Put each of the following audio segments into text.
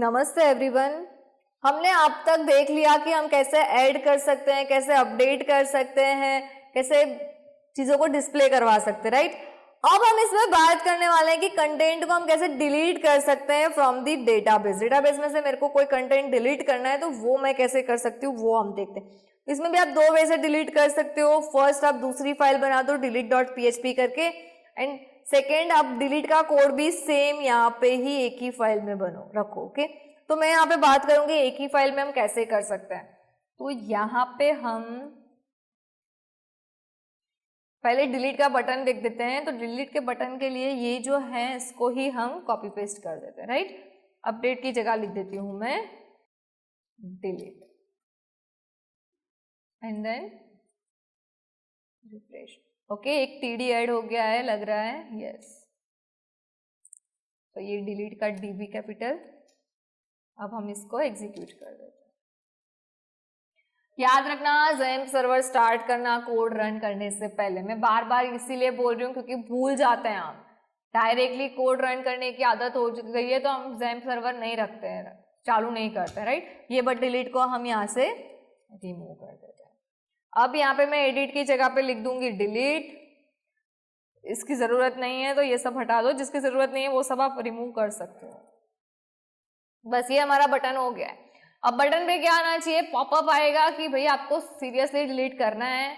नमस्ते एवरीवन। हमने अब तक देख लिया कि हम कैसे ऐड कर सकते हैं, कैसे अपडेट कर सकते हैं, कैसे चीज़ों को डिस्प्ले करवा सकते हैं, राइट। अब हम इसमें बात करने वाले हैं कि कंटेंट को हम कैसे डिलीट कर सकते हैं फ्रॉम दी डेटाबेस। डेटाबेस में से मेरे को कोई कंटेंट डिलीट करना है तो वो मैं कैसे कर सकती हूँ वो हम देखते हैं। इसमें भी आप दो वे से डिलीट कर सकते हो। फर्स्ट आप दूसरी फाइल बना दो delete.php करके, एंड सेकेंड आप डिलीट का कोड भी सेम यहाँ पे ही एक ही फाइल में बनो रखो। ओके, तो मैं यहाँ पे बात करूंगी एक ही फाइल में हम कैसे कर सकते हैं। तो यहाँ पे हम पहले डिलीट का बटन देख देते हैं। तो डिलीट के बटन के लिए ये जो है इसको ही हम कॉपी पेस्ट कर देते हैं, राइट। अपडेट की जगह लिख देती हूँ मैं delete and then refresh. Okay, एक टीडी ऐड हो गया है लग रहा है, यस। तो ये डिलीट का डीबी कैपिटल। अब हम इसको एग्जीक्यूट कर देते हैं। याद रखना ज़ैम्प सर्वर स्टार्ट करना कोड रन करने से पहले। मैं बार बार इसीलिए बोल रही हूँ क्योंकि भूल जाते हैं आप। डायरेक्टली कोड रन करने की आदत हो गई है तो हम ज़ैम्प सर्वर नहीं रखते हैं, चालू नहीं करते, राइट। ये बट डिलीट को हम यहाँ से रिमूव कर देते हैं। अब यहाँ पे मैं एडिट की जगह पे लिख दूंगी डिलीट। इसकी ज़रूरत नहीं है तो ये सब हटा दो, जिसकी ज़रूरत नहीं है वो सब आप रिमूव कर सकते हो। बस ये हमारा बटन हो गया है। अब बटन पे क्या आना चाहिए, पॉपअप आएगा कि भाई आपको सीरियसली डिलीट करना है।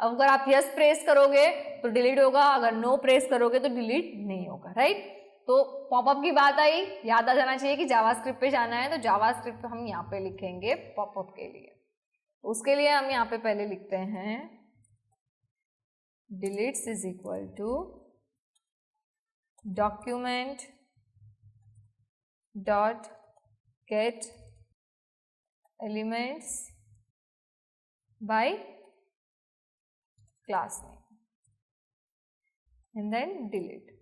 अगर आप यस प्रेस करोगे तो डिलीट होगा, अगर नो प्रेस करोगे तो डिलीट नहीं होगा, राइट। तो पॉपअप की बात आई, याद आ जाना चाहिए कि जावास्क्रिप्ट पे जाना है। तो जावास्क्रिप्ट हम यहाँ पे लिखेंगे पॉपअप के लिए। उसके लिए हम यहाँ पे पहले लिखते हैं deletes is equal to document dot get elements by class name and then delete.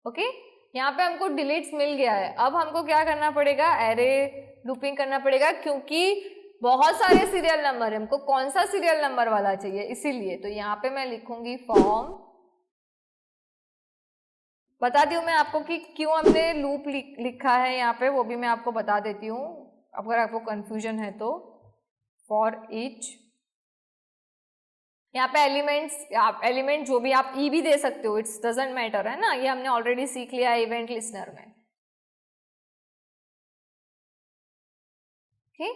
Okay, यहाँ पे हमको डिलीट्स मिल गया है। अब हमको क्या करना पड़ेगा, एरे लूपिंग करना पड़ेगा क्योंकि बहुत सारे सीरियल नंबर है। हमको कौन सा सीरियल नंबर वाला चाहिए, इसीलिए तो यहाँ पे मैं लिखूंगी फॉर्म। बताती हूँ मैं आपको कि क्यों हमने लूप लिखा है यहाँ पे, वो भी मैं आपको बता देती हूँ अगर आपको कंफ्यूजन है तो। फॉर ईच, यहाँ पे एलिमेंट जो भी आप ई भी दे सकते हो, इट्स डजंट मैटर, है ना। ये हमने ऑलरेडी सीख लिया है इवेंट लिस्नर में। ओके,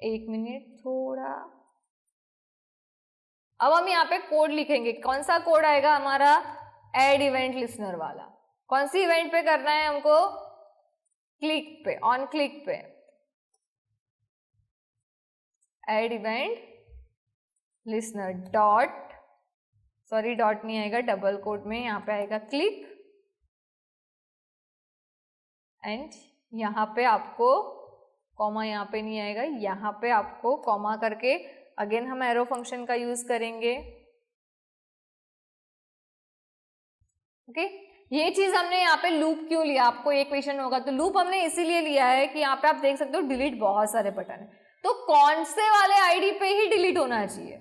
एक मिनट थोड़ा। अब हम यहाँ पे कोड लिखेंगे। कौन सा कोड आएगा हमारा, ऐड इवेंट लिस्नर वाला। कौन सी इवेंट पे करना है हमको, क्लिक पे, ऑन क्लिक पे add event listener dot, sorry dot नहीं आएगा, डबल कोट में यहाँ पे आएगा क्लिक एंड यहाँ पे आपको कॉमा, यहाँ पे नहीं आएगा, यहाँ पे आपको कॉमा करके अगेन हम एरो फंक्शन का यूज करेंगे। ओके, ये चीज हमने यहाँ पे लूप क्यों लिया, आपको एक क्वेश्चन होगा। तो लूप हमने इसीलिए लिया है कि यहाँ पे आप देख सकते हो डिलीट बहुत सारे बटन है, तो कौन से वाले आईडी पे ही डिलीट होना चाहिए,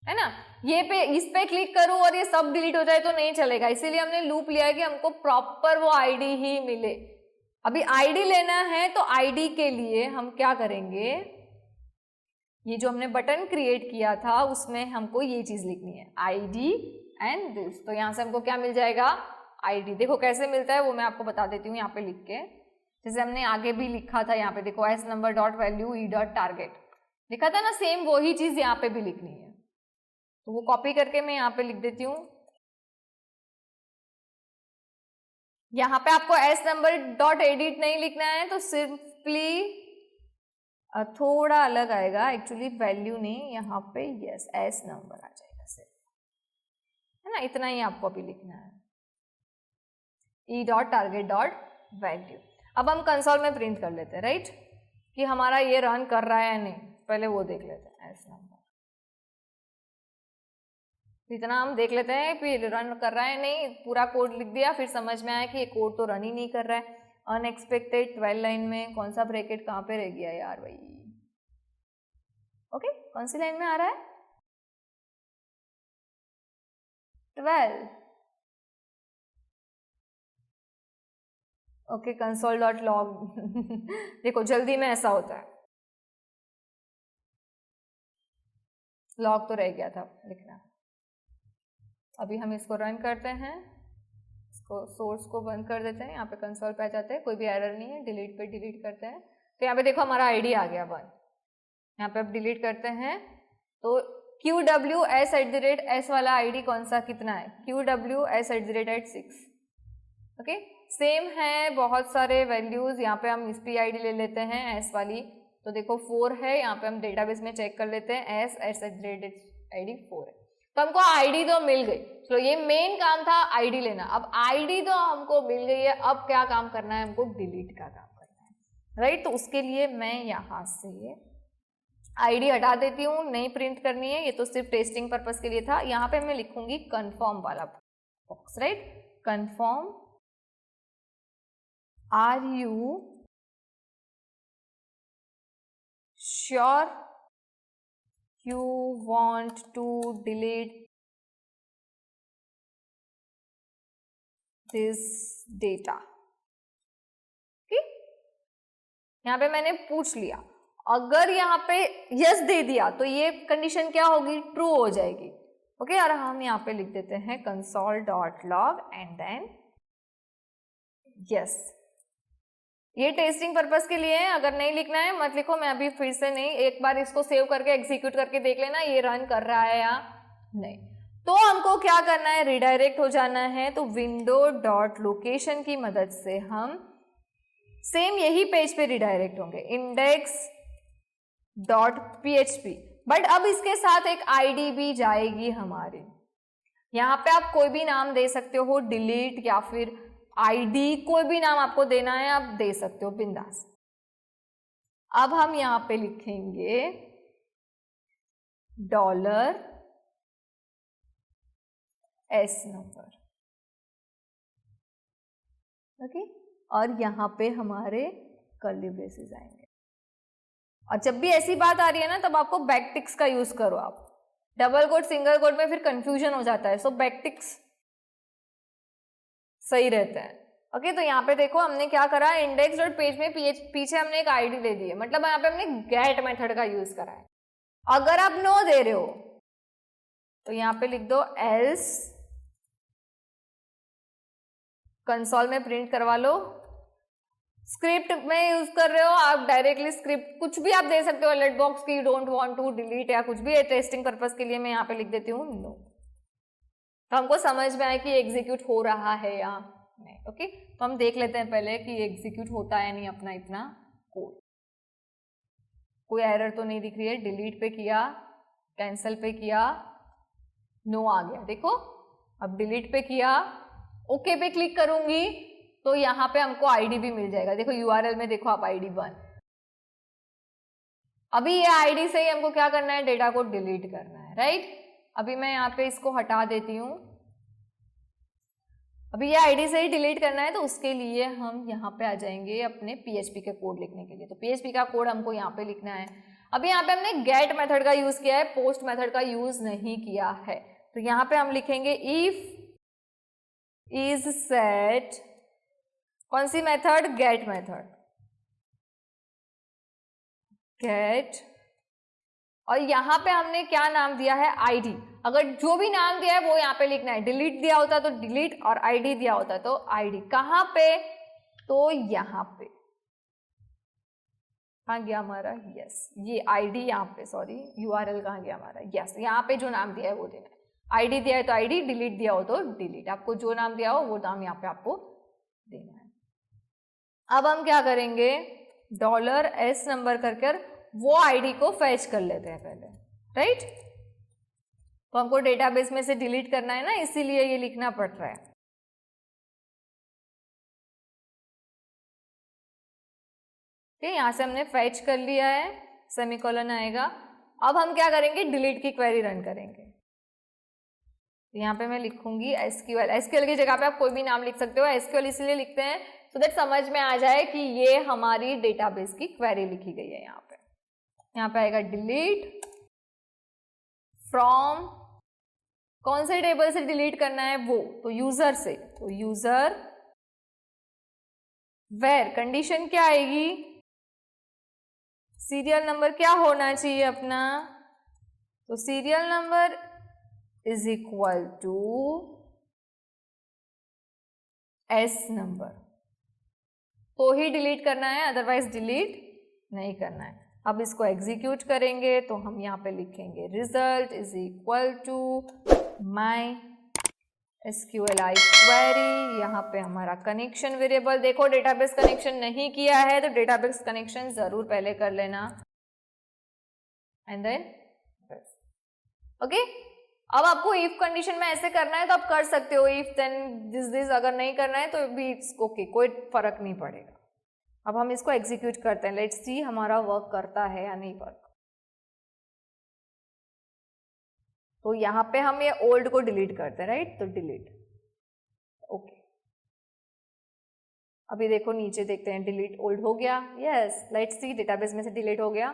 है ना। ये पे, इस पे क्लिक करूं और ये सब डिलीट हो जाए तो नहीं चलेगा। इसीलिए हमने लूप लिया है कि हमको प्रॉपर वो आईडी ही मिले। अभी आईडी लेना है तो आईडी के लिए हम क्या करेंगे, ये जो हमने बटन क्रिएट किया था उसमें हमको ये चीज लिखनी है आईडी एंड दिस। तो यहाँ से हमको क्या मिल जाएगा, आईडी। देखो कैसे मिलता है वो मैं आपको बता देती हूँ यहाँ पे लिख के। जैसे हमने आगे भी लिखा था, यहाँ पे देखो S number dot value E dot target लिखा था ना, सेम वही चीज यहाँ पे भी लिखनी है। तो वो कॉपी करके मैं यहाँ पे लिख देती हूँ। यहाँ पे आपको एस नंबर डॉट एडिट नहीं लिखना है, तो सिंपली थोड़ा अलग आएगा, एक्चुअली वैल्यू नहीं, यहाँ पे यस एस नंबर आ जाएगा सिर्फ, है ना। इतना ही आपको अभी लिखना है, E dot target dot value. अब हम कंसोल में प्रिंट कर लेते हैं, राइट, कि हमारा ये रन कर रहा है या नहीं, पहले वो देख लेते हैं। एस नंबर इतना हम देख लेते हैं फिर रन कर रहा है नहीं, पूरा कोड लिख दिया, फिर समझ में आया कि ये कोड तो रन ही नहीं कर रहा है। अनएक्सपेक्टेड 12 लाइन में कौन सा ब्रैकेट कहाँ पे रह गया यार भाई। ओके, कौन सी लाइन में आ रहा है, 12। ओके, कंसोल डॉट लॉग देखो जल्दी में ऐसा होता है, लॉग तो रह गया था लिखना। अभी हम इसको रन करते हैं, इसको सोर्स को बंद कर देते हैं, यहाँ पे कंसोल पे आ जाते हैं, कोई भी एरर नहीं है, डिलीट पे डिलीट करते हैं। तो यहाँ पे देखो हमारा आईडी आ गया 1, यहाँ पे अब डिलीट करते हैं तो QWS वाला आईडी कौन सा कितना है, QWS@6। ओके, सेम है बहुत सारे वैल्यूज, यहाँ पे हम इस पी आईडी ले लेते हैं S वाली, तो देखो 4 है, यहाँ पे हम डेटाबेस में चेक कर लेते हैं S@ID 4 है, तो हमको आईडी तो मिल गई। तो ये मेन काम था आईडी लेना। अब आईडी तो हमको मिल गई है, अब क्या काम करना है, हमको डिलीट का काम करना है, राइट। तो उसके लिए मैं यहाँ से आईडी हटा देती हूँ, नहीं प्रिंट करनी है, ये तो सिर्फ टेस्टिंग पर्पस के लिए था। यहाँ पे मैं लिखूंगी कन्फर्म वाला box, right, confirm are you sure you want to delete this data। ठीक, यहाँ पे मैंने पूछ लिया, अगर यहाँ पे यस दे दिया तो ये कंडीशन क्या होगी, ट्रू हो जाएगी। ओके, और हम यहाँ पे लिख देते हैं console.log एंड देन यस। ये टेस्टिंग पर्पस के लिए है, अगर नहीं लिखना है मत लिखो, मैं अभी फिर से नहीं, एक बार इसको सेव करके एग्जीक्यूट करके देख लेना ये रन कर रहा है या नहीं। तो हमको क्या करना है, रिडायरेक्ट हो जाना है, तो window.location की मदद से हम सेम यही पेज पे रिडायरेक्ट होंगे, index.php, बट अब इसके साथ एक आईडी भी जाएगी हमारी। यहाँ पे आप कोई भी नाम दे सकते हो, डिलीट या फिर आईडी, कोई भी नाम आपको देना है आप दे सकते हो बिंदास। अब हम यहाँ पे लिखेंगे $S नंबर, ओके, और यहाँ पे हमारे कर्ली ब्रेसेस आएंगे। और जब भी ऐसी बात आ रही है ना, तब आपको बैकटिक्स का यूज करो। आप डबल कोट सिंगल कोट में फिर कंफ्यूजन हो जाता है, सो बैकटिक्स सही रहता है। ओके, तो यहाँ पे देखो हमने क्या करा, index.page में पीछे हमने एक आईडी दे दी है, मतलब यहाँ पे हमने गेट मेथड का यूज करा है। अगर आप नो दे रहे हो तो यहाँ पे लिख दो else, कंसोल में प्रिंट करवा लो। स्क्रिप्ट में यूज कर रहे हो आप, डायरेक्टली स्क्रिप्ट कुछ भी आप दे सकते हो, अलर्ट बॉक्स की डोंट वांट टू डिलीट या कुछ भी है, टेस्टिंग पर्पस के लिए मैं यहाँ पे लिख देती हूँ नो, तो हमको समझ में आए कि एग्जीक्यूट हो रहा है या नहीं। ओके, तो हम देख लेते हैं पहले कि एग्जीक्यूट होता है नहीं अपना इतना कोड, कोई एरर तो नहीं दिख रही है। डिलीट पे किया, कैंसिल पे किया, नो आ गया। देखो अब डिलीट पे किया, ओके पे क्लिक करूंगी तो यहाँ पे हमको आईडी भी मिल जाएगा। देखो यूआरएल में देखो आप ID 1। अभी ये आईडी से ही हमको क्या करना है, डेटा को डिलीट करना है, राइट। अभी मैं यहाँ पे इसको हटा देती हूँ, अभी ये आईडी से ही डिलीट करना है, तो उसके लिए हम यहाँ पे आ जाएंगे अपने PHP के कोड लिखने के लिए। तो PHP का कोड हमको यहाँ पे लिखना है। अभी यहाँ पे हमने गेट मेथड का यूज किया है, पोस्ट मेथड का यूज नहीं किया है, तो यहाँ पे हम लिखेंगे इफ इज सेट, कौन सी मेथड, गेट मेथड, गेट, और यहाँ पे हमने क्या नाम दिया है, आईडी। अगर जो भी नाम दिया है वो यहाँ पे लिखना है, डिलीट दिया होता तो डिलीट और आईडी दिया होता तो आईडी। कहाँ पे, तो यहाँ पे, कहाँ गया हमारा, यस, ये आईडी यहाँ पे, सॉरी यूआरएल कहाँ गया हमारा, यस, यहाँ पे जो नाम दिया है वो देना है। आईडी दिया है तो आईडी, डिलीट दिया हो तो डिलीट, आपको जो नाम दिया हो वो नाम यहाँ पे आपको देना है। अब हम क्या करेंगे, $S नंबर करके वो आईडी को फैच कर लेते हैं पहले, राइट। तो हमको डेटाबेस में से डिलीट करना है ना, इसीलिए ये लिखना पड़ रहा है। ठीक, यहाँ से हमने फैच कर लिया है, सेमीकोलन आएगा। अब हम क्या करेंगे, डिलीट की क्वेरी रन करेंगे। यहाँ पे मैं लिखूंगी SQL की जगह पे आप कोई भी नाम लिख सकते हो। SQL इसलिए लिखते हैं सो दैट समझ में आ जाए कि ये हमारी डेटाबेस की क्वेरी लिखी गई है। यहाँ पे आएगा डिलीट फ्रॉम, कौन से टेबल से डिलीट करना है वो, तो यूजर से, तो यूजर वेयर कंडीशन क्या आएगी, सीरियल नंबर क्या होना चाहिए अपना, तो serial number is equal to S number, तो ही डिलीट करना है, अदरवाइज डिलीट नहीं करना है। अब इसको एग्जीक्यूट करेंगे तो हम यहाँ पे लिखेंगे result is equal to my SQLi query, यहाँ पे हमारा कनेक्शन वेरिएबल, देखो डेटाबेस कनेक्शन नहीं किया है तो डेटाबेस कनेक्शन जरूर पहले कर लेना, एंड देन ओके। अब आपको इफ कंडीशन में ऐसे करना है तो आप कर सकते हो, इफ देन दिस, अगर नहीं करना है तो भी इट्स ओके, कोई फर्क नहीं पड़ेगा। अब हम इसको एग्जीक्यूट करते हैं, लेट्स सी हमारा वर्क करता है या नहीं वर्क। तो यहाँ पे हम ये ओल्ड को डिलीट करते हैं, राइट, तो डिलीट, ओके। अभी देखो नीचे देखते हैं, डिलीट ओल्ड हो गया, यस, लेट्स सी डेटाबेस में से डिलीट हो गया,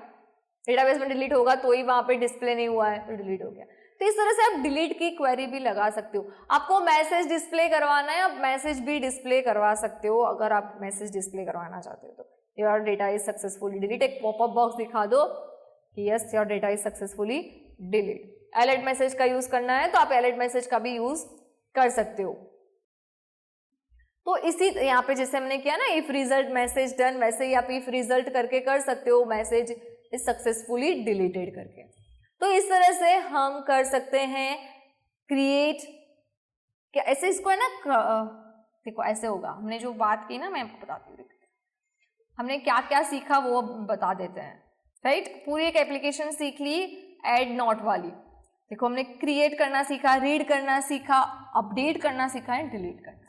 डेटाबेस में डिलीट होगा तो ही वहां पे डिस्प्ले नहीं हुआ है तो डिलीट हो गया। तो इस तरह से आप डिलीट की क्वेरी भी लगा सकते हो। आपको मैसेज डिस्प्ले करवाना है, आप मैसेज भी डिस्प्ले करवा सकते हो, अगर आप मैसेज डिस्प्ले करवाना चाहते हो तो। Your data is successfully delete, एक पॉपअप बॉक्स दिखा दो कि yes your data is successfully delete. Alert message का यूज करना है तो आप अलर्ट मैसेज का भी यूज कर सकते हो। तो इसी यहाँ पे जैसे हमने किया ना इफ रिजल्ट मैसेज डन, वैसे ही आप इफ रिजल्ट करके कर सकते हो मैसेज इज सक्सेसफुली डिलीटेड करके। तो इस तरह से हम कर सकते हैं क्रिएट, क्या ऐसे इसको है ना, देखो ऐसे होगा, हमने जो बात की ना मैं आपको बताती हूँ, हमने क्या क्या सीखा वो बता देते हैं, राइट। पूरी एक एप्लीकेशन सीख ली ऐड नॉट वाली, देखो हमने क्रिएट करना सीखा, रीड करना सीखा, अपडेट करना सीखा एंड डिलीट करना,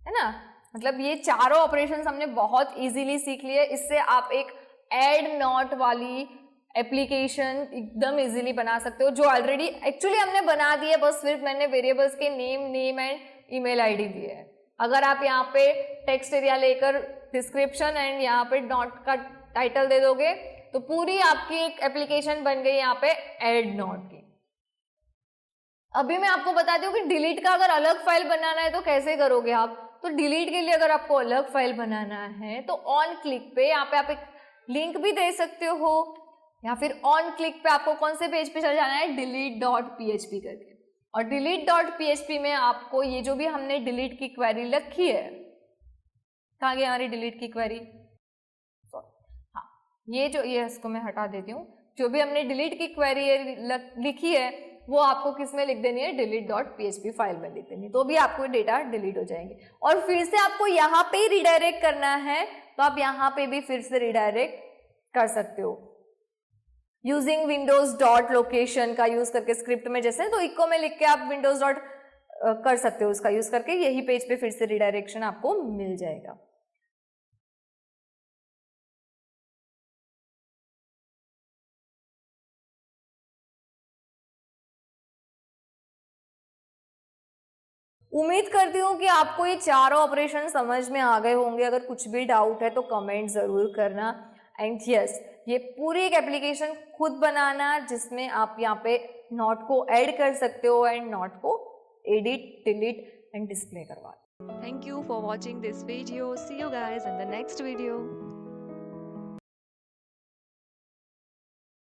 है ना। मतलब ये चारों ऑपरेशंस हमने बहुत इजीली सीख लिए। इससे आप एक ऐड नॉट वाली एप्लीकेशन एकदम इजीली बना सकते हो, जो ऑलरेडी एक्चुअली हमने बना दी है, बस फिर मैंने वेरिएबल्स के नेम एंड ईमेल आईडी दिए है। अगर आप यहाँ पे टेक्स्ट एरिया लेकर डिस्क्रिप्शन एंड यहाँ पे नॉट का टाइटल दे दोगे तो पूरी आपकी एक एप्लीकेशन बन गई यहाँ पे ऐड नॉट की। अभी मैं आपको बताती हूँ कि डिलीट का अगर अलग फाइल बनाना है तो कैसे करोगे आप। तो डिलीट के लिए अगर आपको अलग फाइल बनाना है तो ऑन क्लिक पे यहाँ पे आप एक लिंक भी दे सकते हो, या फिर ऑन क्लिक पे आपको कौन से पेज पे चल जाना है, delete.php करके, और delete.php में आपको ये जो भी हमने डिलीट की क्वेरी लिखी है, कहाँ गई हमारी डिलीट की क्वेरी, हाँ ये जो, ये इसको मैं हटा देती हूँ, जो भी हमने डिलीट की क्वेरी लिखी है वो आपको किस में लिख देनी है, delete.php फाइल में लिख देनी है, तो भी आपको डेटा डिलीट हो जाएंगे। और फिर से आपको यहाँ पे रिडायरेक्ट करना है तो आप यहाँ पे भी फिर से रिडायरेक्ट कर सकते हो यूजिंग विंडोज डॉट लोकेशन का यूज करके, स्क्रिप्ट में जैसे तो इको में लिख के आप विंडोज डॉट कर सकते हो, उसका यूज करके यही पेज पे फिर से रिडायरेक्शन आपको मिल जाएगा। उम्मीद करती हूँ कि आपको ये चारों ऑपरेशन समझ में आ गए होंगे। अगर कुछ भी डाउट है तो कमेंट ज़रूर करना। एंड यस, ये पूरी एक एप्लीकेशन खुद बनाना जिसमें आप यहाँ पे नोट को ऐड कर सकते हो एंड नोट को एडिट, डिलीट एंड डिस्प्ले करवा। Thank you for watching this video. See you guys in the next video.